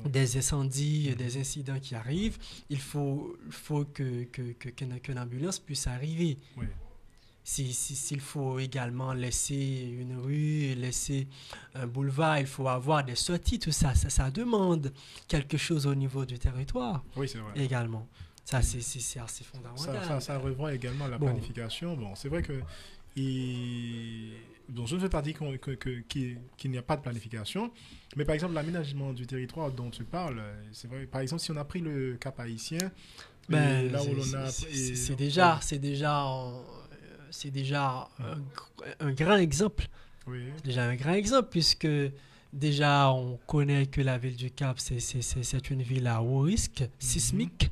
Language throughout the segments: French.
des incendies, des incidents qui arrivent, il faut qu'une ambulance puisse arriver. Oui. S'il faut également laisser une rue, laisser un boulevard, il faut avoir des sorties, tout ça. Ça demande quelque chose au niveau du territoire Oui, c'est vrai. également. Ça, Oui. c'est assez fondamental. Ça revoit également la Bon, planification. Bon, c'est vrai que bon, je ne veux pas dire qu'il n'y a pas de planification, mais par exemple, l'aménagement du territoire dont tu parles, c'est vrai. Par exemple, si on a pris le cap haïtien, et ben, là où l'on a. c'est déjà un grand exemple. Oui, C'est déjà un grand exemple puisque déjà on connaît que la ville du Cap, c'est une ville à haut risque sismique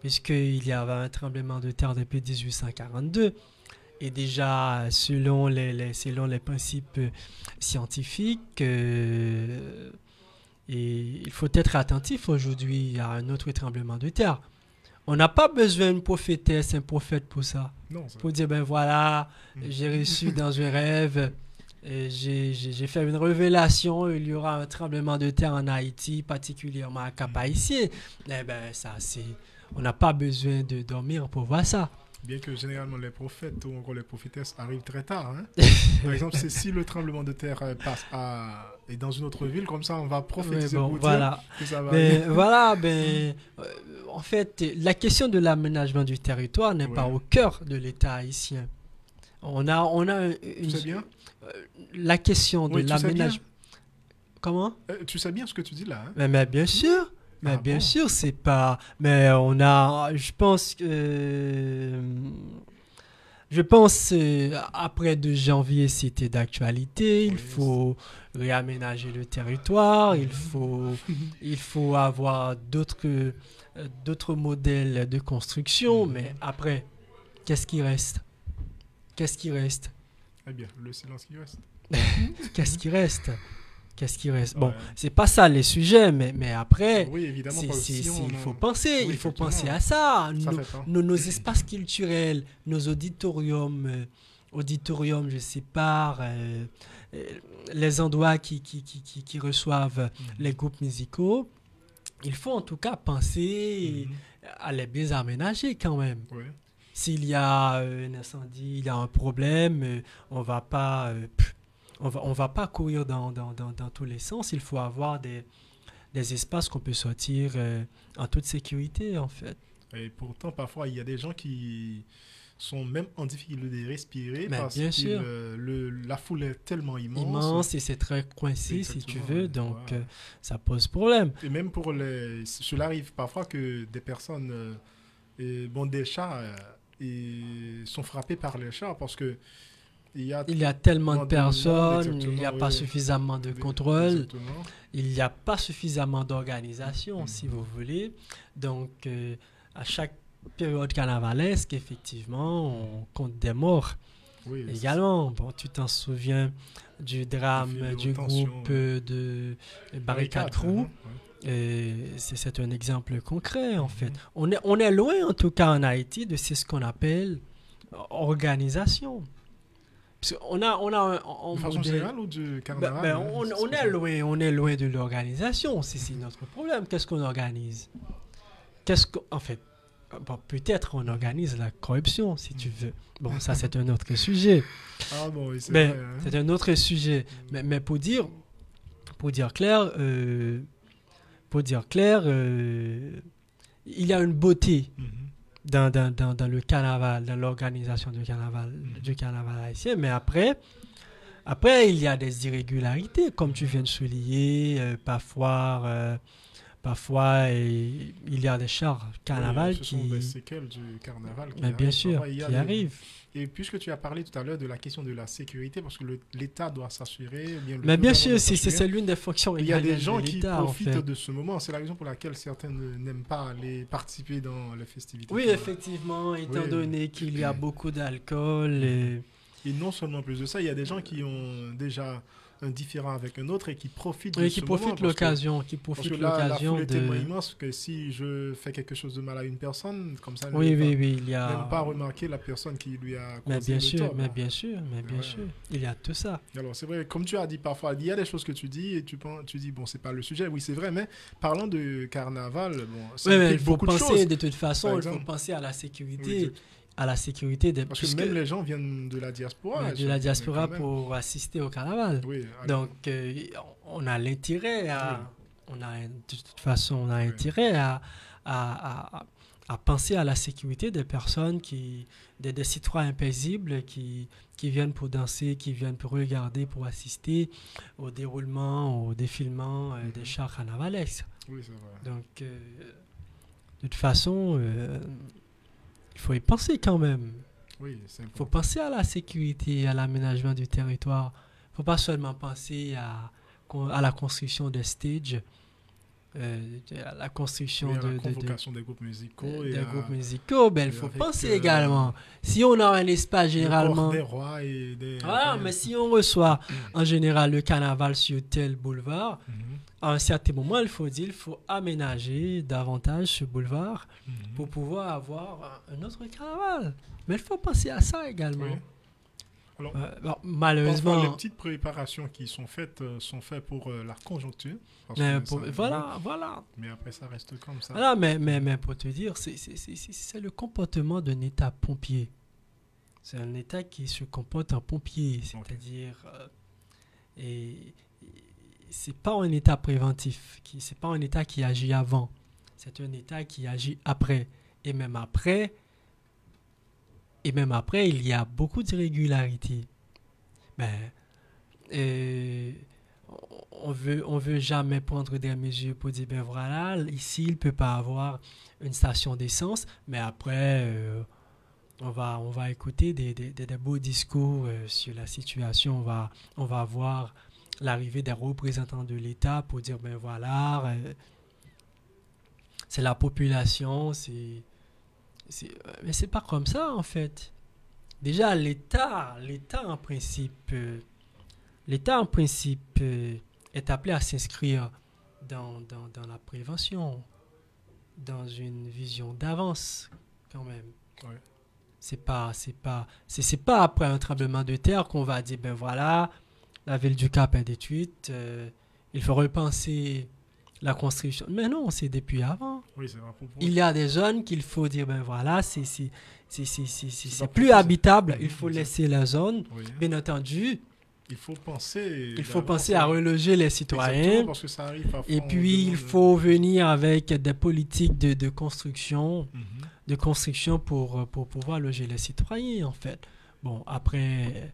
puisqu'il y avait un tremblement de terre depuis 1842. Et déjà, selon les principes scientifiques, et il faut être attentif aujourd'hui à un autre tremblement de terre. On n'a pas besoin d'une prophétesse, un prophète pour ça. non, Pour dire, ben voilà, Mm. j'ai reçu dans un rêve, j'ai fait une révélation, il y aura un tremblement de terre en Haïti, particulièrement à Cap-Haïtien. Eh ben, on n'a pas besoin de dormir pour voir ça. Bien que généralement les prophètes ou encore les prophétesses arrivent très tard. Hein. Par exemple, c'est si le tremblement de terre est dans une autre ville, comme ça on va Mais prophétiser bon, pour dire voilà. que ça va Mais aller. voilà, en fait, la question de l'aménagement du territoire n'est pas Ouais. au cœur de l'État haïtien. On a Tu sais bien la question de Oui, tu sais bien. l'aménagement. Comment? Tu sais bien ce que tu dis là. Hein. Mais bien sûr. Mais Ah bien bon? sûr, c'est pas. Mais je pense que. Je pense après 2 janvier, c'était d'actualité. Il Oui, faut réaménager le territoire. Mhm. Il faut avoir d'autres modèles de construction. Mais Mhm. après, qu'est-ce qui reste? Qu'est-ce qui reste? Eh bien, le silence qui reste. Qu'est-ce qui reste? Qu'est-ce qui reste? Bon, Ouais. c'est pas ça les sujets, mais après, Oui, évidemment, parce que si on il faut en- penser. Oui, Il faut effectivement, penser à ça. ça fait pas. Nos espaces culturels, nos auditoriums, je sais pas, euh, les endroits qui reçoivent les Mhm. groupes musicaux, il faut en tout cas penser Mhm. à les bien aménager quand même. Oui. S'il y a un incendie, il y a un problème, on va pas, on va pas courir dans tous les sens. Il faut avoir des espaces qu'on peut sortir en toute sécurité, en fait. Et pourtant, parfois, il y a des gens qui sont même en difficulté de respirer Mais parce bien que sûr, la foule est tellement immense. immense et c'est très coincé, si tu Exactement, veux, ouais. donc Ouais. ça pose problème. Et même pour les... Cela arrive parfois que des personnes, des chats, sont frappés par les chats parce que il y a Il y a tellement de tellement de monde, personnes, il n'y a exactement, pas oui. suffisamment de contrôle, Exactement. il n'y a pas suffisamment d'organisation, si Mhm. vous voulez. Donc, à chaque période carnavalesque, effectivement, on compte des morts. Oui, Également, bon, tu t'en souviens du drame films de du haute tension, groupe de Barricade barricade. Crew. Ouais. C'est un exemple concret, en fait. Mhm. On est loin, en tout cas en Haïti, de ce qu'on appelle organisation. Parce qu'on a un De façon modèle. générale ou du carnaval hein, On est loin de l'organisation. C'est notre problème. Qu'est-ce qu'on organise? En fait, bon, peut-être on organise la corruption, si tu veux. Bon, ça, c'est un autre sujet. Ah bon, oui, c'est Mais vrai. Hein. c'est un autre sujet. Mais pour dire clair, il y a une beauté Mhm. dans le carnaval, dans l'organisation du carnaval haïtien. Mais après, il y a des irrégularités, comme tu viens de souligner. Parfois, il y a des chars carnaval Oui, ce sont des séquelles du carnaval qui mais bien arrivent. sûr, Parfois, il y a qui arrivent. Et puisque tu as parlé tout à l'heure de la question de la sécurité, parce que l'État doit s'assurer, ou bien le Mais bien gouvernement sûr, doit c'est s'assurer, l'une des fonctions il y a des régaliennes gens de qui l'État, en profitent fait. de ce moment. C'est la raison pour laquelle certains n'aiment pas aller participer dans les festivités. Oui, effectivement, étant Oui. donné qu'il y a beaucoup d'alcool. Et non seulement plus de ça, il y a des gens qui ont déjà un différent avec un autre et qui profite Oui, de qui ce moment. profite Parce l'occasion, qui parce profite que là, la l'occasion foule est tellement de... immense que si je fais quelque chose de mal à une personne, comme ça, elle Oui, ne va oui, oui, il y même pas a... remarquer la personne qui lui a Mais causé bien le sûr, tort. mais Bon. bien sûr, mais bien Ouais. sûr, il y a tout ça. Alors, c'est vrai, comme tu as dit parfois, il y a des choses que tu dis et tu dis, bon, c'est pas le sujet. Oui, c'est vrai, mais parlant de carnaval, bon, ça Oui, mais il implique faut beaucoup de penser, choses. de toute Par façon, il faut exemple, penser oui, à la sécurité des... parce que puisque- même les gens viennent de la diaspora. de la diaspora quand même. pour assister au carnaval. Oui, Donc, on a l'intérêt à... Oui. De toute façon, on a Oui. intérêt à penser à la sécurité des personnes des citoyens paisibles qui viennent pour danser, qui viennent pour regarder, pour assister au déroulement, au défilement des chars carnavalesques. Oui, c'est vrai. Donc, de toute façon, il faut y penser quand même. Oui, c'est Il faut important. penser à la sécurité, à l'aménagement du territoire. Il ne faut pas seulement penser à la construction de stages, à la construction Oui, à la convocation des groupes musicaux et des à groupes musicaux. Ben, il faut avec, penser également. Si on a un espace le généralement... corps des rois et des... Voilà, mais si on reçoit en général le carnaval sur tel boulevard, Mhm, à un certain moment, il faut aménager davantage ce boulevard mhm. pour pouvoir avoir un autre carnaval. Mais il faut penser à ça également. Oui. Alors, Bon, parfois, malheureusement, les petites préparations qui sont faites pour la conjoncture. Parce mais que ça arrive, voilà. mais après, ça reste comme ça. Voilà, mais pour te dire, c'est le comportement d'un État pompier. C'est un État qui se comporte en pompier, c'est-à-dire, et c'est pas un État préventif, c'est pas un État qui agit avant, c'est un État qui agit après. Et même après, il y a beaucoup d'irrégularités. Ben, on veut jamais prendre des mesures pour dire, ben voilà, ici, il peut pas avoir une station d'essence, mais après, on va écouter des beaux discours sur la situation. On va voir l'arrivée des représentants de l'État pour dire, ben voilà, c'est la population, mais c'est pas comme ça, en fait. Déjà, l'État en principe, est appelé à s'inscrire dans la prévention, dans une vision d'avance, quand même. Ouais. C'est pas après un tremblement de terre qu'on va dire, ben voilà, la ville du Cap est détruite, il faut repenser la construction. Mais non, c'est depuis avant. Oui, c'est vrai. Il y a des zones qu'il faut dire, ben voilà, c'est pas plus pour ça. habitable, il faut laisser la zone. Oui. Bien entendu, Il faut penser. il faut penser à reloger les citoyens. Exactement, parce que ça arrive parfois. Et puis, il faut venir avec des politiques de construction, Mhm. pour pouvoir loger les citoyens, en fait. Bon, après,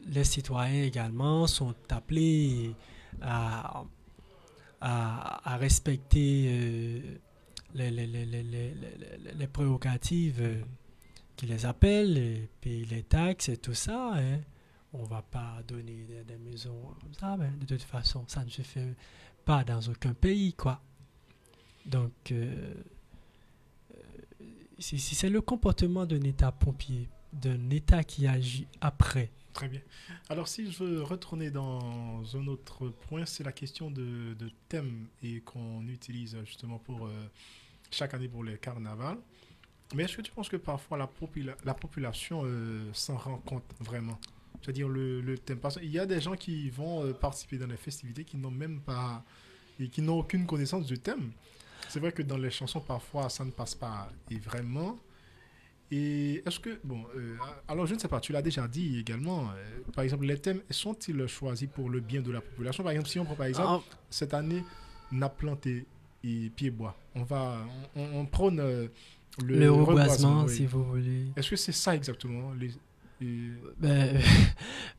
les citoyens également sont appelés à respecter les prérogatives qui les appellent, payer les taxes et tout ça. Hein. On ne va pas donner des maisons comme ça, mais de toute façon, ça ne se fait pas dans aucun pays, quoi. Donc, c'est le comportement d'un État pompier, d'un État qui agit après. Très bien. Alors, si je veux retourner dans un autre point, c'est la question de thème et qu'on utilise justement pour chaque année pour les carnavals. Mais est-ce que tu penses que parfois la population s'en rend compte vraiment? C'est-à-dire le thème. Parce qu'il y a des gens qui vont participer dans les festivités qui n'ont même pas et qui n'ont aucune connaissance du thème. C'est vrai que dans les chansons, parfois, ça ne passe pas et vraiment. Et est-ce que, bon, alors je ne sais pas, tu l'as déjà dit également, par exemple, les thèmes sont-ils choisis pour le bien de la population? Par exemple, si on prend par exemple, cette année, on a planté et pied-bois, on prône le reboisement, oui. si vous voulez. Est-ce que c'est ça exactement Mais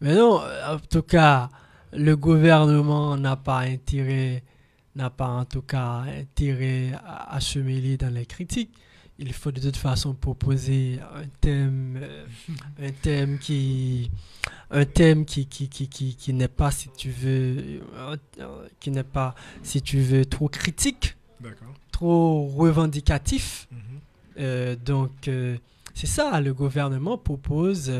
non, en tout cas, le gouvernement n'a pas en tout cas intérêt à se mêler dans les critiques. Il faut de toute façon proposer un thème qui n'est pas, si tu veux, trop critique, D'accord. trop revendicatif. Mhm. Donc, c'est ça, le gouvernement propose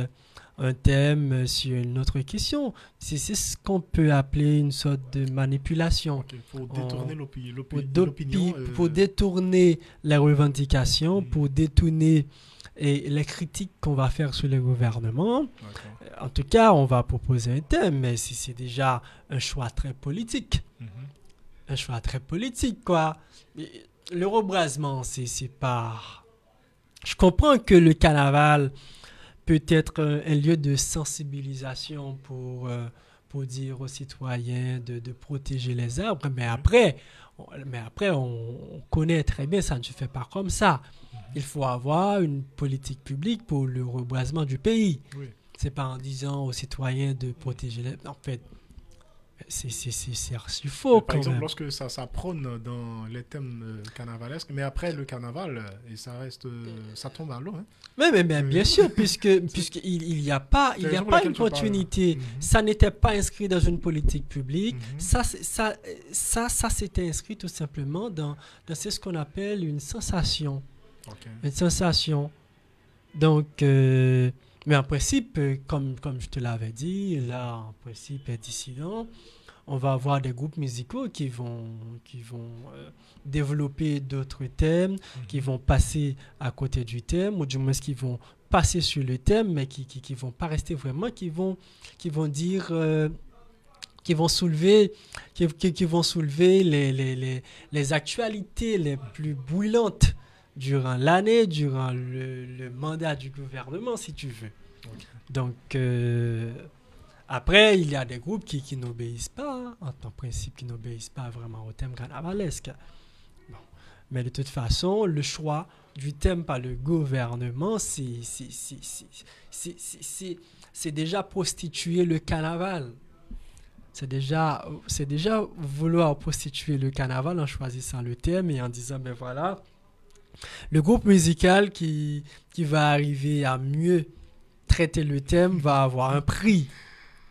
un thème sur une autre question. C'est ce qu'on peut appeler une sorte de manipulation. Ok, pour détourner Pour l'opinion. détourner les revendications, Mhm. pour détourner les critiques qu'on va faire sur le gouvernement. D'accord. En tout cas, on va proposer un thème, mais c'est déjà un choix très politique. Mhm. Un choix très politique, quoi. Et le rebrasement, c'est pas... Je comprends que le carnaval peut être un lieu de sensibilisation pour dire aux citoyens de protéger les arbres, mais après on connaît très bien, ça ne se fait pas comme ça. Il faut avoir une politique publique pour le reboisement du pays. Oui. C'est pas en disant aux citoyens de protéger les... En fait, c'est archi faux Par quand exemple, même. lorsque ça prône dans les thèmes carnavalesques, mais après le carnaval, et ça reste, ça tombe à l'eau. Hein. Mais bien sûr, puisqu'il n'y a pas, C'est la raison pour pas laquelle une tu parles. continuité. Mhm. Ça n'était pas inscrit dans une politique publique. Mhm. Ça s'était inscrit tout simplement dans c'est ce qu'on appelle une sensation. Ok. Une sensation. Donc, mais en principe, comme je te l'avais dit, là, en principe, dissident, on va avoir des groupes musicaux qui vont développer d'autres thèmes, qui vont passer à côté du thème, ou du moins qui vont passer sur le thème, mais qui vont pas rester vraiment, qui vont dire, qui vont soulever les actualités les plus brûlantes durant l'année, durant le mandat du gouvernement, si tu veux. Ok. Donc, après, il y a des groupes qui n'obéissent pas, hein, en principe, qui n'obéissent pas vraiment au thème carnavalesque. Bon. Mais de toute façon, le choix du thème par le gouvernement, c'est déjà prostituer le carnaval. C'est déjà vouloir prostituer le carnaval en choisissant le thème et en disant, ben voilà, le groupe musical qui va arriver à mieux traiter le thème va avoir un prix,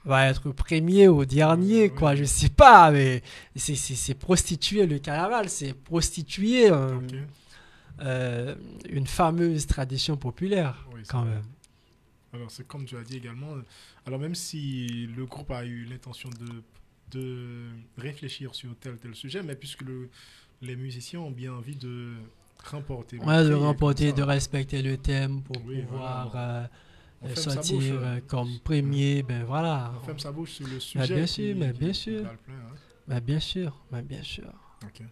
va être premier ou dernier, quoi, je sais pas, mais c'est prostituer le carnaval, c'est prostituer Ok. une fameuse tradition populaire, Oui, c'est quand vrai. même. Alors, c'est comme tu as dit également. Alors, même si le groupe a eu l'intention de réfléchir sur tel sujet, mais puisque les musiciens ont bien envie de remporter le Ouais, de prix, remporter, comme de ça, respecter le thème pour Oui, pouvoir voilà. on ferme sa sortir bouche, comme premier, ben voilà. on ferme sa bouche sur le Ben, sujet. bien sûr, mais bien sûr. va le plein, hein. Ben, bien sûr, ben, bien sûr. Ok.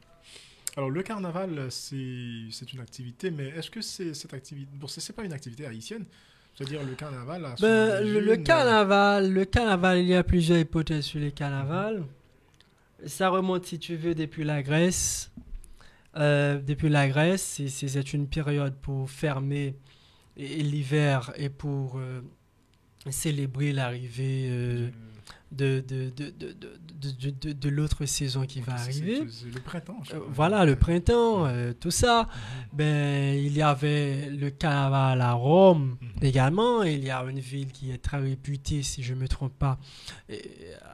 Alors, le carnaval, c'est une activité, mais est-ce que cette activité. Bon, c'est pas une activité haïtienne. C'est-à-dire, le carnaval a son Ben, le origine, carnaval, il y a plusieurs hypothèses sur le carnaval. Ça remonte, si tu veux, depuis la Grèce. Depuis la Grèce, c'est une période pour fermer l'hiver et pour célébrer l'arrivée de l'autre saison qui va arriver. C'est le printemps. je crois. Voilà, le printemps, tout ça. Ben, il y avait le carnaval à Rome également. Il y a une ville qui est très réputée, si je ne me trompe pas,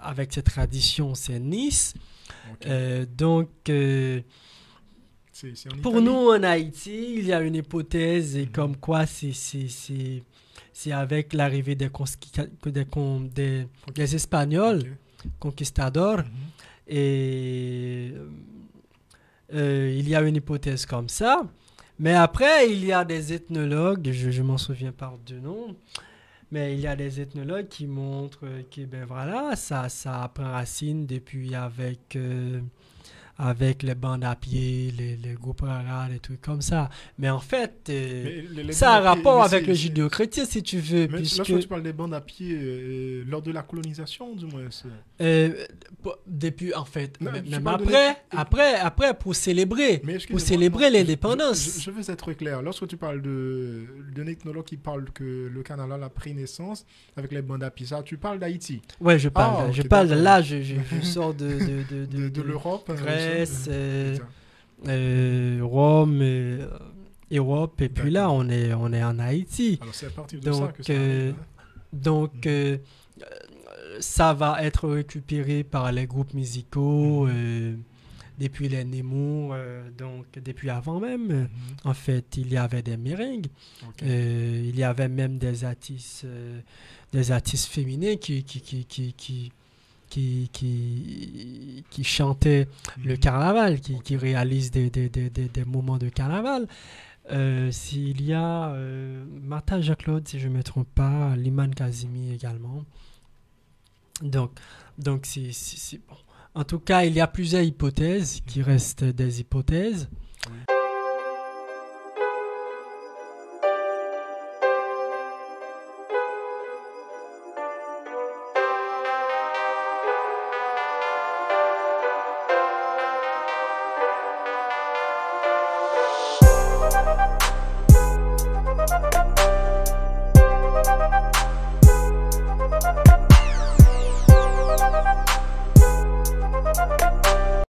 avec cette tradition, c'est Nice. Ok. Donc, C'est en pour Italie. nous, en Haïti, il y a une hypothèse et comme quoi c'est avec l'arrivée des Espagnols, Ok. conquistadors, Mhm. et il y a une hypothèse comme ça. Mais après, il y a des ethnologues, je m'en souviens pas de nom, mais il y a des ethnologues qui montrent que ben voilà, ça prend racine depuis avec les bandes à pied, les groupes ruraux, les trucs comme ça. Mais en fait, Mais les ça a bandes à pied, rapport mais avec c'est- le c'est- judéo-chrétien, si tu veux, Mais puisque lorsque tu parles des bandes à pied, lors de la colonisation, du moins. depuis, en fait, Non, même tu parles de après, pour célébrer, Mais pour excusez-moi, célébrer non, l'indépendance. je veux être clair. Lorsque tu parles d'un ethnologue qui parle que le carnaval a pris naissance avec les bandes à pied, ça, tu parles d'Haïti, Ouais, je parle, Ah, je ok, parle d'accord. là, je sors de l'Europe. Grèce, ça. Rome, Europe, et puis là, D'accord. on est en Haïti. Alors c'est à partir de ça Donc, que ça arrive, hein. Donc, ça va être récupéré par les groupes musicaux depuis les Nemo, donc depuis avant même. En fait, il y avait des meringues. Ok. Il y avait même des artistes féminins qui chantaient le carnaval, qui réalisent des moments de carnaval. S'il y a Martha Jacques-Claude, si je ne me trompe pas, Liman Kazimi également. Donc c'est bon. En tout cas, il y a plusieurs hypothèses qui restent des hypothèses.